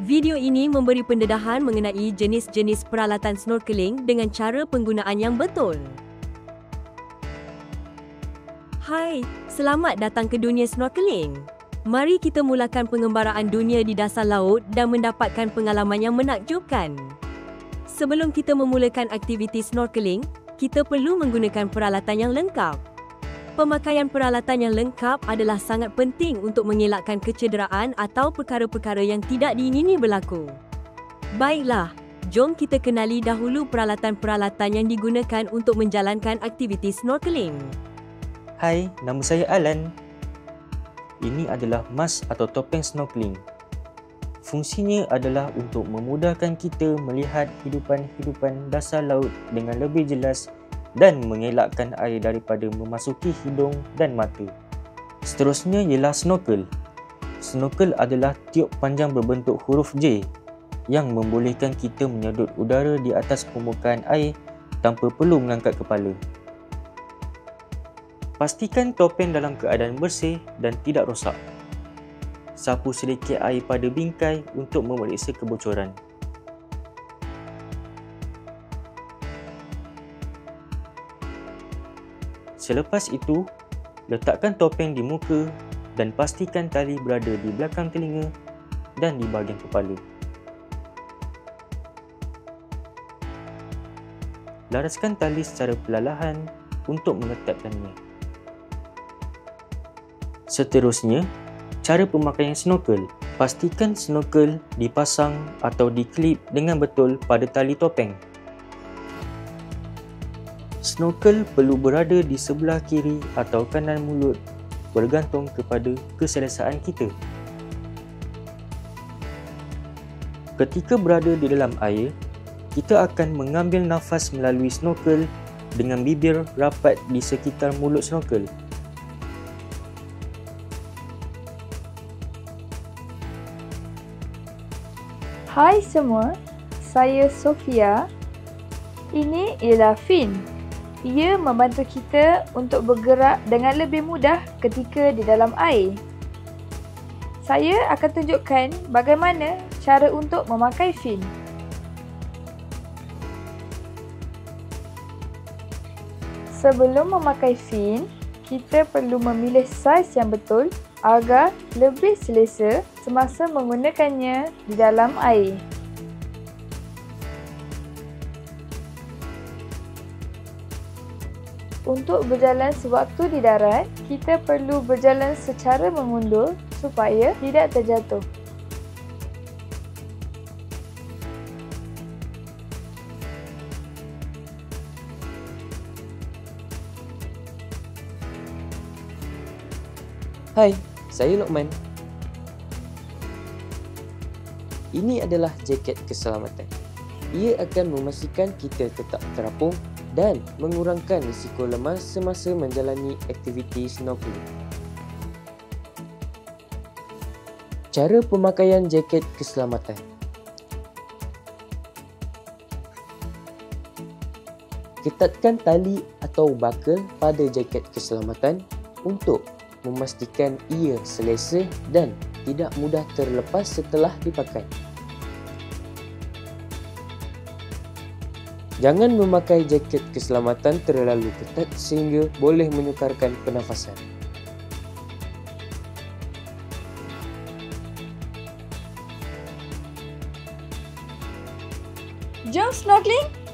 Video ini memberi pendedahan mengenai jenis-jenis peralatan snorkeling dengan cara penggunaan yang betul. Hai, selamat datang ke dunia snorkeling. Mari kita mulakan pengembaraan dunia di dasar laut dan mendapatkan pengalaman yang menakjubkan. Sebelum kita memulakan aktiviti snorkeling, kita perlu menggunakan peralatan yang lengkap. Pemakaian peralatan yang lengkap adalah sangat penting untuk mengelakkan kecederaan atau perkara-perkara yang tidak diingini berlaku. Baiklah, jom kita kenali dahulu peralatan-peralatan yang digunakan untuk menjalankan aktiviti snorkeling. Hai, nama saya Alan. Ini adalah mask atau topeng snorkeling. Fungsinya adalah untuk memudahkan kita melihat hidupan dasar laut dengan lebih jelas dan mengelakkan air daripada memasuki hidung dan mata. Seterusnya ialah snorkel. Snorkel adalah tiup panjang berbentuk huruf J yang membolehkan kita menyedut udara di atas permukaan air tanpa perlu mengangkat kepala. Pastikan topeng dalam keadaan bersih dan tidak rosak. Sapu sedikit air pada bingkai untuk memeriksa kebocoran. Selepas itu, letakkan topeng di muka dan pastikan tali berada di belakang telinga dan di bahagian kepala. Laraskan tali secara perlahan untuk mengetatkannya. Seterusnya, cara pemakaian snorkel. Pastikan snorkel dipasang atau diklip dengan betul pada tali topeng. Snorkel perlu berada di sebelah kiri atau kanan mulut bergantung kepada keselesaan kita. Ketika berada di dalam air, kita akan mengambil nafas melalui snorkel dengan bibir rapat di sekitar mulut snorkel. Hai semua, saya Sofia. Ini ialah fin. Ia membantu kita untuk bergerak dengan lebih mudah ketika di dalam air. Saya akan tunjukkan bagaimana cara untuk memakai fin. Sebelum memakai fin, kita perlu memilih saiz yang betul agar lebih selesa semasa menggunakannya di dalam air. Untuk berjalan sewaktu di darat, kita perlu berjalan secara mengundur supaya tidak terjatuh. Hai, saya Lokman. Ini adalah jaket keselamatan. Ia akan memastikan kita tetap terapung dan mengurangkan risiko lemas semasa menjalani aktiviti snorkeling. Cara pemakaian jaket keselamatan. Ketatkan tali atau buckle pada jaket keselamatan untuk memastikan ia selesa dan tidak mudah terlepas setelah dipakai. Jangan memakai jaket keselamatan terlalu ketat sehingga boleh menyukarkan pernafasan. Jom snorkeling!